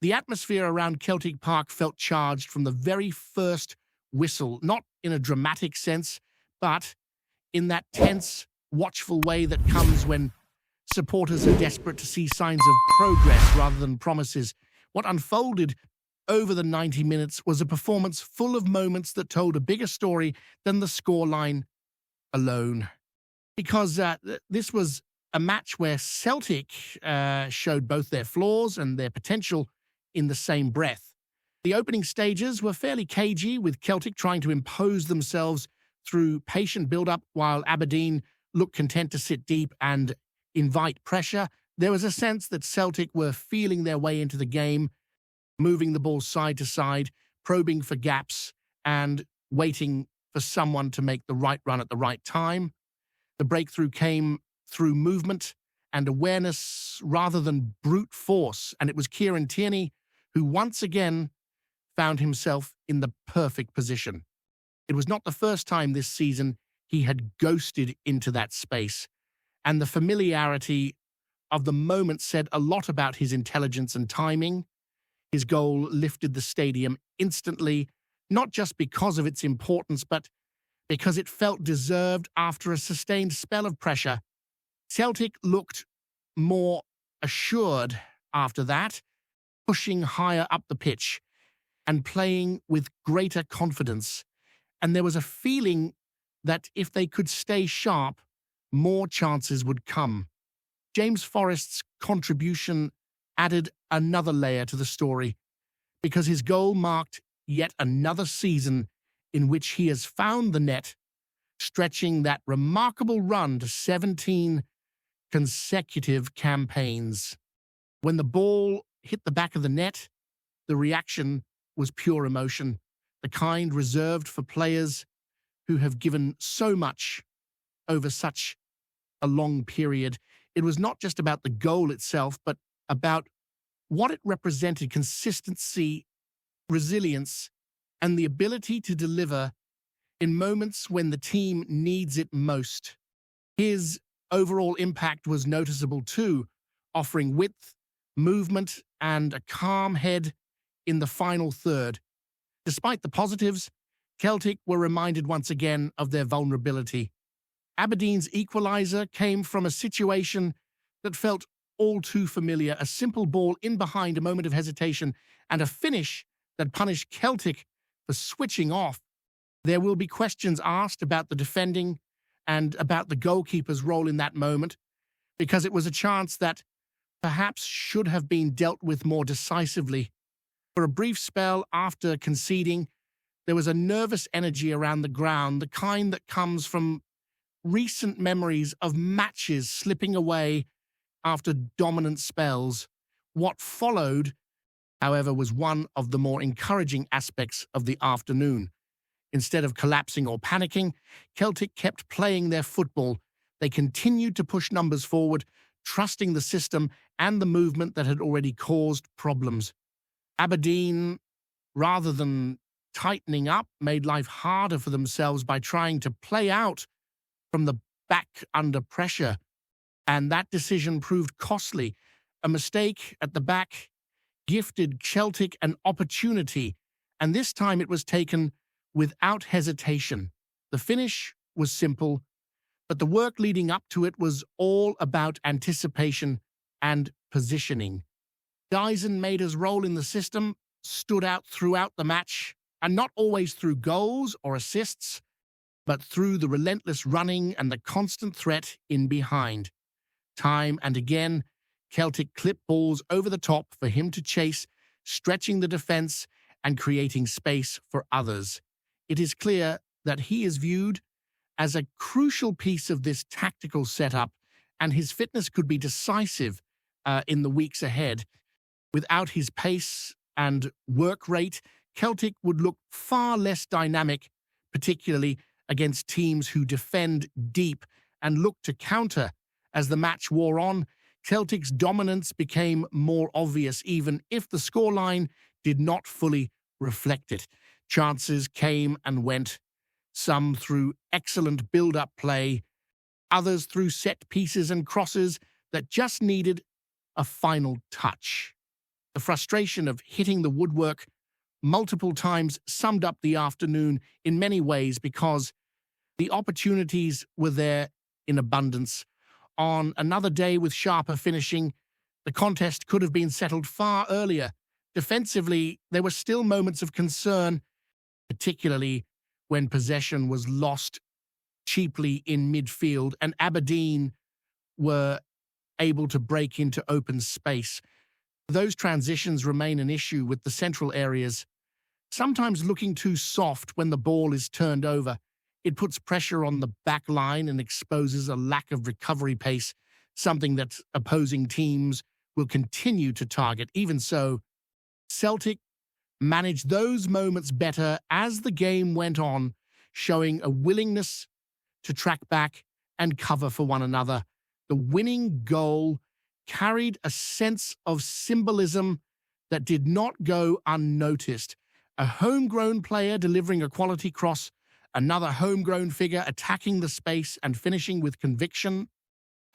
The atmosphere around Celtic Park felt charged from the very first whistle, not in a dramatic sense, but in that tense, watchful way that comes when supporters are desperate to see signs of progress rather than promises. What unfolded over the 90 minutes was a performance full of moments that told a bigger story than the scoreline alone. Because this was a match where Celtic showed both their flaws and their potential in the same breath. The opening stages were fairly cagey, with Celtic trying to impose themselves through patient build-up while Aberdeen looked content to sit deep and invite pressure. There was a sense that Celtic were feeling their way into the game, moving the ball side to side, probing for gaps, and waiting for someone to make the right run at the right time. The breakthrough came through movement and awareness rather than brute force, and it was Kieran Tierney who once again found himself in the perfect position. It was not the first time this season he had ghosted into that space, and the familiarity of the moment said a lot about his intelligence and timing. His goal lifted the stadium instantly, not just because of its importance, but because it felt deserved after a sustained spell of pressure. Celtic looked more assured after that, pushing higher up the pitch and playing with greater confidence. And there was a feeling that if they could stay sharp, more chances would come. James Forrest's contribution added another layer to the story, because his goal marked yet another season in which he has found the net, stretching that remarkable run to 17 consecutive campaigns. When the ball hit the back of the net, the reaction was pure emotion, the kind reserved for players who have given so much over such a long period. It was not just about the goal itself, but about what it represented: consistency, resilience, and the ability to deliver in moments when the team needs it most. His overall impact was noticeable too, offering width, movement, and a calm head in the final third. Despite the positives, Celtic were reminded once again of their vulnerability. Aberdeen's equaliser came from a situation that felt all too familiar: a simple ball in behind, a moment of hesitation, and a finish that punished Celtic for switching off. There will be questions asked about the defending and about the goalkeeper's role in that moment, because it was a chance that perhaps should have been dealt with more decisively. For a brief spell after conceding, there was a nervous energy around the ground, the kind that comes from recent memories of matches slipping away after dominant spells. What followed, however, was one of the more encouraging aspects of the afternoon. Instead of collapsing or panicking, Celtic kept playing their football. They continued to push numbers forward, trusting the system and the movement that had already caused problems. Aberdeen, rather than tightening up, made life harder for themselves by trying to play out from the back under pressure, and that decision proved costly. A mistake at the back gifted Celtic an opportunity, and this time it was taken without hesitation. The finish was simple, but the work leading up to it was all about anticipation and positioning. Dyson Maeder's role in the system stood out throughout the match, and not always through goals or assists, but through the relentless running and the constant threat in behind. Time and again, Celtic clipped balls over the top for him to chase, stretching the defence and creating space for others. It is clear that he is viewed as a crucial piece of this tactical setup, and his fitness could be decisive in the weeks ahead. Without his pace and work rate, Celtic would look far less dynamic, particularly against teams who defend deep and look to counter. As the match wore on, Celtic's dominance became more obvious, even if the scoreline did not fully reflect it. Chances came and went, some through excellent build-up play, others through set pieces and crosses that just needed a final touch. The frustration of hitting the woodwork multiple times summed up the afternoon in many ways because the opportunities were there in abundance. On another day with sharper finishing, the contest could have been settled far earlier. Defensively, there were still moments of concern, particularly when possession was lost cheaply in midfield and Aberdeen were able to break into open space. Those transitions remain an issue with the central areas, sometimes looking too soft when the ball is turned over. It puts pressure on the back line and exposes a lack of recovery pace, something that opposing teams will continue to target. Even so, Celtic managed those moments better as the game went on, showing a willingness to track back and cover for one another. The winning goal carried a sense of symbolism that did not go unnoticed. A homegrown player delivering a quality cross, another homegrown figure attacking the space and finishing with conviction,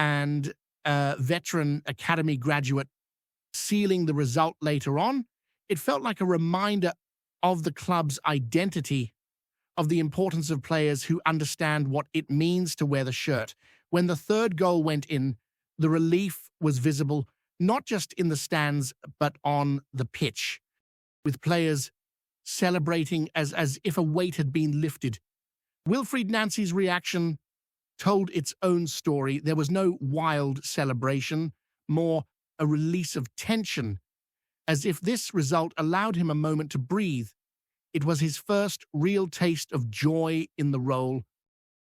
and a veteran academy graduate sealing the result later on. It felt like a reminder of the club's identity, of the importance of players who understand what it means to wear the shirt. When the third goal went in, the relief was visible, not just in the stands, but on the pitch, with players celebrating as if a weight had been lifted. Wilfried Nancy's reaction told its own story. There was no wild celebration, more a release of tension, as if this result allowed him a moment to breathe. It was his first real taste of joy in the role,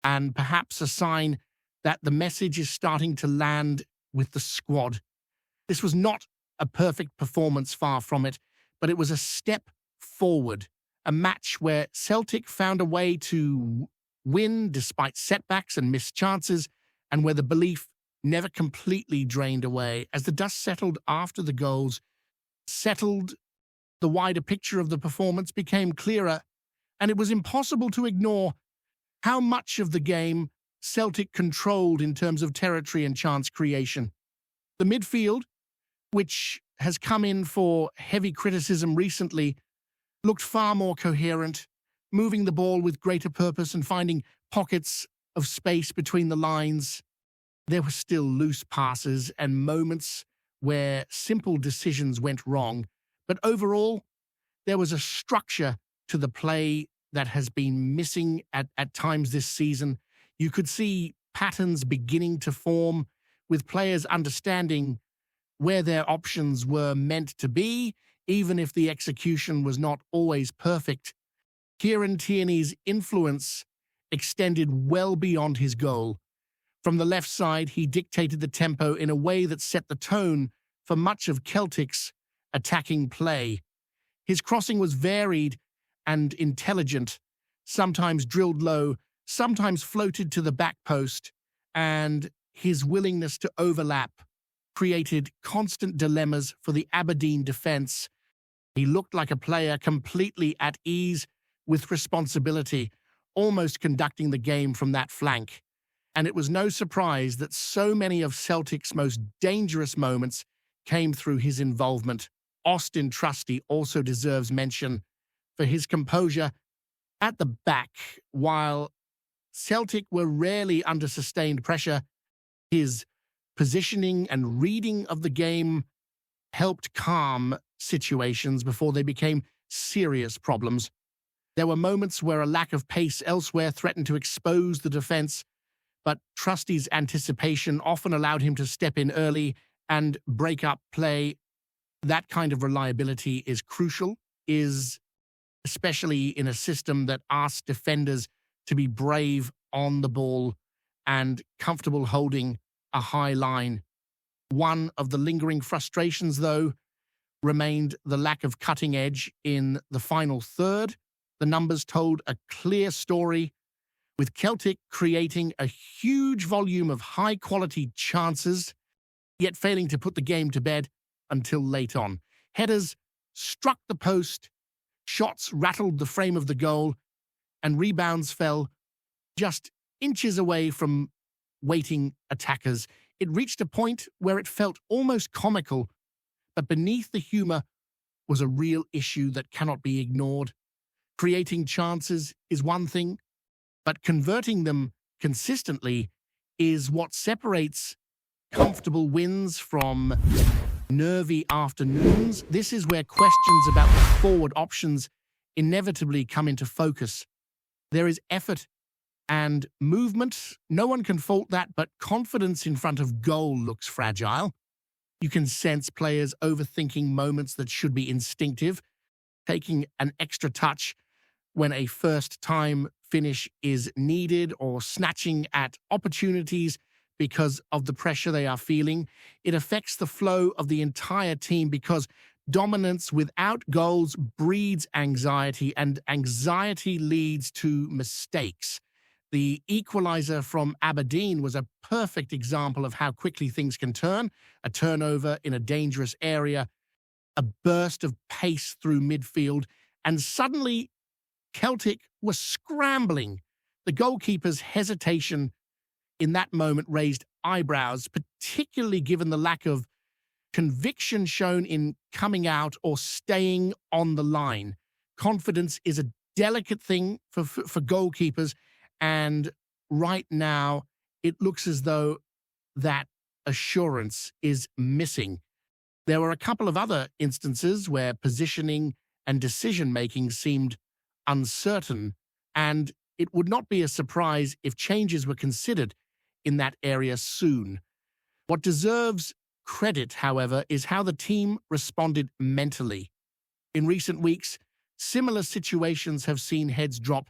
and perhaps a sign that the message is starting to land with the squad. This was not a perfect performance, far from it, but it was a step forward, a match where Celtic found a way to win despite setbacks and missed chances, and where the belief never completely drained away. As the dust settled after the goals, the wider picture of the performance became clearer, and it was impossible to ignore how much of the game Celtic controlled in terms of territory and chance creation. The midfield, which has come in for heavy criticism recently, looked far more coherent, moving the ball with greater purpose and finding pockets of space between the lines. There were still loose passes and moments where simple decisions went wrong, but overall, there was a structure to the play that has been missing at times this season. You could see patterns beginning to form, with players understanding where their options were meant to be, even if the execution was not always perfect. Kieran Tierney's influence extended well beyond his goal. From the left side, he dictated the tempo in a way that set the tone for much of Celtic's attacking play. His crossing was varied and intelligent, sometimes drilled low, sometimes floated to the back post, and his willingness to overlap created constant dilemmas for the Aberdeen defence. He looked like a player completely at ease with responsibility, almost conducting the game from that flank. And it was no surprise that so many of Celtic's most dangerous moments came through his involvement. Austin Trusty also deserves mention for his composure at the back. While Celtic were rarely under sustained pressure, his positioning and reading of the game helped calm situations before they became serious problems. There were moments where a lack of pace elsewhere threatened to expose the defence, but Trusty's anticipation often allowed him to step in early and break up play. That kind of reliability is crucial, especially in a system that asks defenders to be brave on the ball and comfortable holding a high line. One of the lingering frustrations, though, remained the lack of cutting edge in the final third. The numbers told a clear story, with Celtic creating a huge volume of high-quality chances, yet failing to put the game to bed until late on. Headers struck the post, shots rattled the frame of the goal, and rebounds fell just inches away from waiting attackers. It reached a point where it felt almost comical, but beneath the humor was a real issue that cannot be ignored. Creating chances is one thing, but converting them consistently is what separates comfortable wins from nervy afternoons. This is where questions about the forward options inevitably come into focus. There is effort and movement. No one can fault that, but confidence in front of goal looks fragile. You can sense players overthinking moments that should be instinctive, taking an extra touch when a first-time finish is needed, or snatching at opportunities because of the pressure they are feeling. It affects the flow of the entire team because dominance without goals breeds anxiety, and anxiety leads to mistakes. The equaliser from Aberdeen was a perfect example of how quickly things can turn. A turnover in a dangerous area, a burst of pace through midfield, and suddenly Celtic was scrambling. The goalkeeper's hesitation in that moment raised eyebrows, particularly given the lack of conviction shown in coming out or staying on the line. Confidence is a delicate thing for goalkeepers, and right now it looks as though that assurance is missing. There were a couple of other instances where positioning and decision-making seemed uncertain, and it would not be a surprise if changes were considered in that area soon. What deserves credit, however, is how the team responded mentally. In recent weeks, similar situations have seen heads drop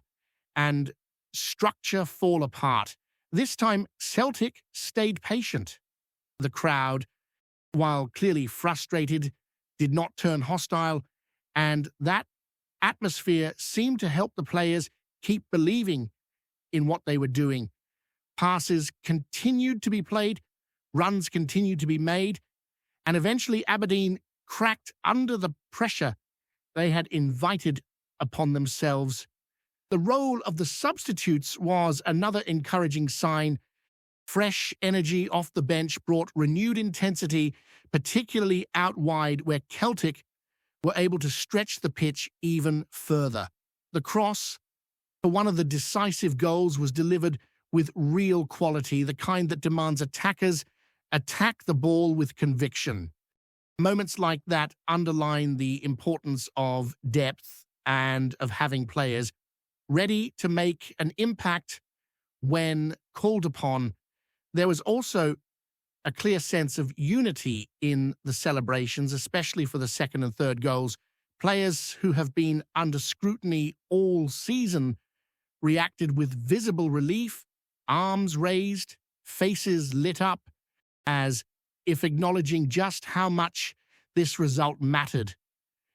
and structure fall apart. This time, Celtic stayed patient. The crowd, while clearly frustrated, did not turn hostile, and that atmosphere seemed to help the players keep believing in what they were doing. Passes continued to be played, runs continued to be made, and eventually Aberdeen cracked under the pressure they had invited upon themselves. The role of the substitutes was another encouraging sign. Fresh energy off the bench brought renewed intensity, particularly out wide, where Celtic were able to stretch the pitch even further. The cross for one of the decisive goals was delivered with real quality, the kind that demands attackers attack the ball with conviction. Moments like that underline the importance of depth and of having players ready to make an impact when called upon. There was also a clear sense of unity in the celebrations, especially for the second and third goals. Players who have been under scrutiny all season reacted with visible relief, arms raised, faces lit up, as if acknowledging just how much this result mattered.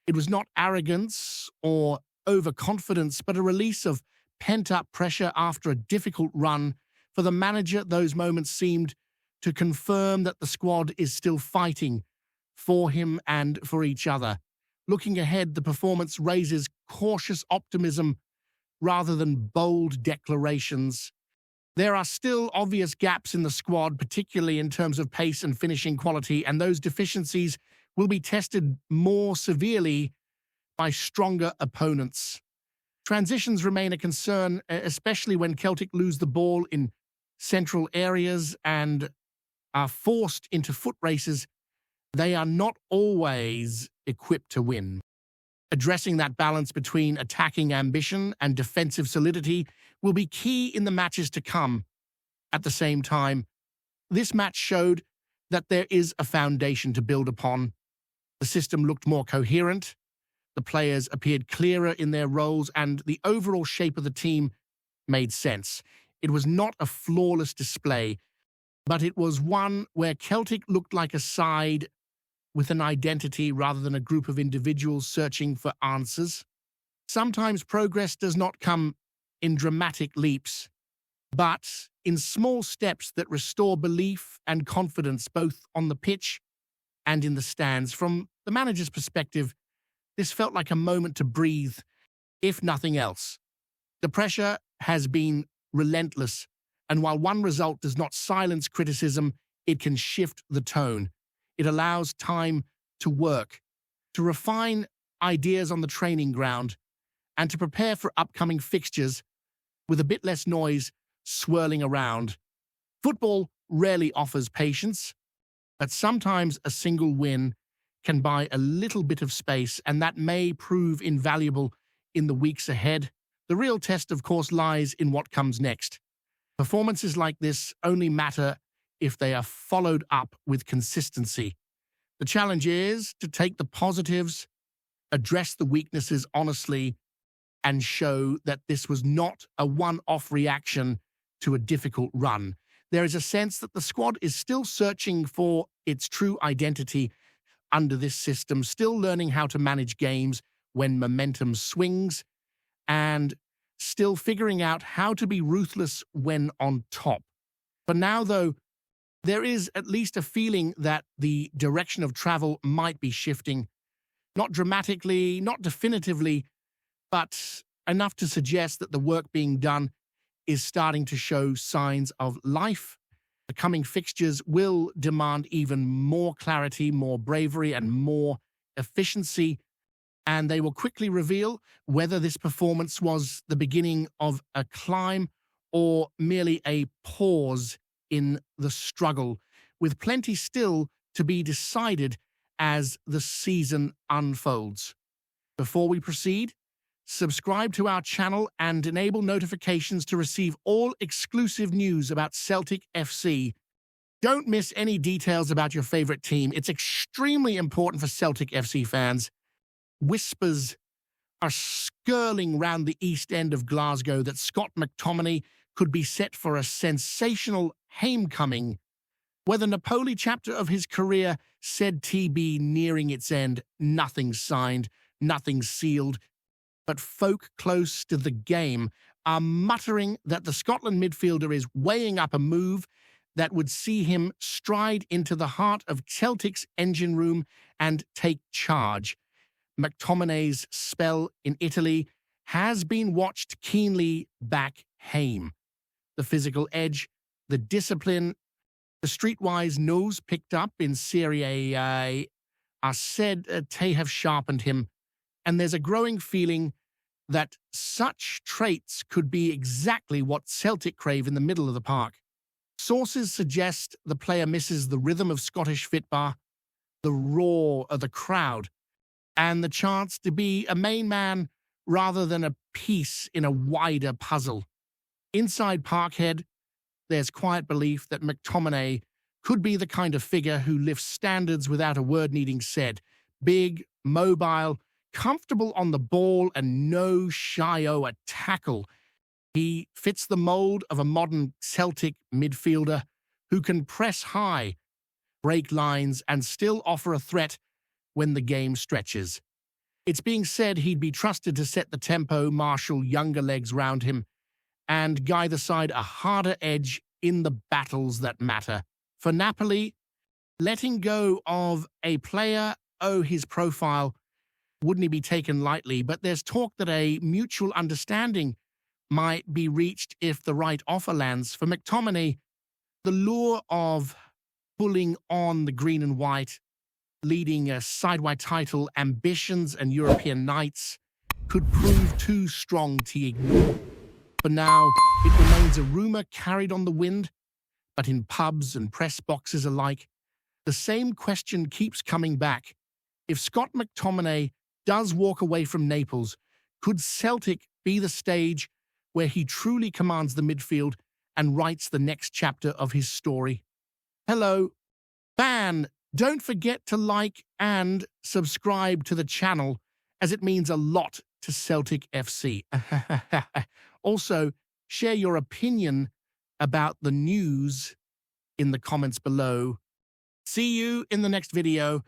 It was not arrogance or overconfidence, but a release of pent-up pressure after a difficult run. For the manager, those moments seemed to confirm that the squad is still fighting for him and for each other. Looking ahead, the performance raises cautious optimism rather than bold declarations. There are still obvious gaps in the squad, particularly in terms of pace and finishing quality, and those deficiencies will be tested more severely by stronger opponents. Transitions remain a concern, especially when Celtic lose the ball in central areas and are forced into foot races. They are not always equipped to win. Addressing that balance between attacking ambition and defensive solidity will be key in the matches to come. At the same time, this match showed that there is a foundation to build upon. The system looked more coherent, the players appeared clearer in their roles, and the overall shape of the team made sense. It was not a flawless display, but it was one where Celtic looked like a side with an identity rather than a group of individuals searching for answers. Sometimes progress does not come in dramatic leaps, but in small steps that restore belief and confidence both on the pitch and in the stands. From the manager's perspective, this felt like a moment to breathe, if nothing else. The pressure has been relentless, and while one result does not silence criticism, it can shift the tone. It allows time to work, to refine ideas on the training ground, and to prepare for upcoming fixtures with a bit less noise swirling around. Football rarely offers patience, but sometimes a single win can buy a little bit of space, and that may prove invaluable in the weeks ahead. The real test, of course, lies in what comes next. Performances like this only matter if they are followed up with consistency. The challenge is to take the positives, address the weaknesses honestly, and show that this was not a one-off reaction to a difficult run. There is a sense that the squad is still searching for its true identity under this system, still learning how to manage games when momentum swings, and still figuring out how to be ruthless when on top. For now, though, there is at least a feeling that the direction of travel might be shifting. Not dramatically, not definitively, but enough to suggest that the work being done is starting to show signs of life. The coming fixtures will demand even more clarity, more bravery, and more efficiency, and they will quickly reveal whether this performance was the beginning of a climb or merely a pause in the struggle, with plenty still to be decided as the season unfolds. Before we proceed, subscribe to our channel and enable notifications to receive all exclusive news about Celtic FC. Don't miss any details about your favorite team. It's extremely important for Celtic FC fans. Whispers are skirling round the east end of Glasgow that Scott McTOMINAY could be set for a sensational homecoming. Where the Napoli chapter of his career said to be nearing its end, nothing signed, nothing sealed, but folk close to the game are muttering that the Scotland midfielder is weighing up a move that would see him stride into the heart of Celtic's engine room and take charge. McTominay's spell in Italy has been watched keenly back home. The physical edge, the discipline, the streetwise nose picked up in Serie A are said to have sharpened him, and there's a growing feeling that such traits could be exactly what Celtic crave in the middle of the park. Sources suggest the player misses the rhythm of Scottish football, the roar of the crowd, and the chance to be a main man rather than a piece in a wider puzzle. Inside Parkhead, there's quiet belief that McTominay could be the kind of figure who lifts standards without a word needing said. Big, mobile, comfortable on the ball, and no shy-o a tackle. He fits the mold of a modern Celtic midfielder who can press high, break lines, and still offer a threat when the game stretches. It's being said he'd be trusted to set the tempo, marshal younger legs round him, and guide the side a harder edge in the battles that matter. For Napoli, letting go of a player his profile wouldn't be taken lightly, but there's talk that a mutual understanding might be reached if the right offer lands. For McTominay, the lure of pulling on the green and white, leading a side-wide title, ambitions, and European nights could prove too strong to ignore. For now, it remains a rumor carried on the wind, but in pubs and press boxes alike, the same question keeps coming back. If Scott McTominay does walk away from Naples, could Celtic be the stage where he truly commands the midfield and writes the next chapter of his story? Hello, fan! Don't forget to like and subscribe to the channel, as it means a lot to Celtic FC. Also, share your opinion about the news in the comments below. See you in the next video.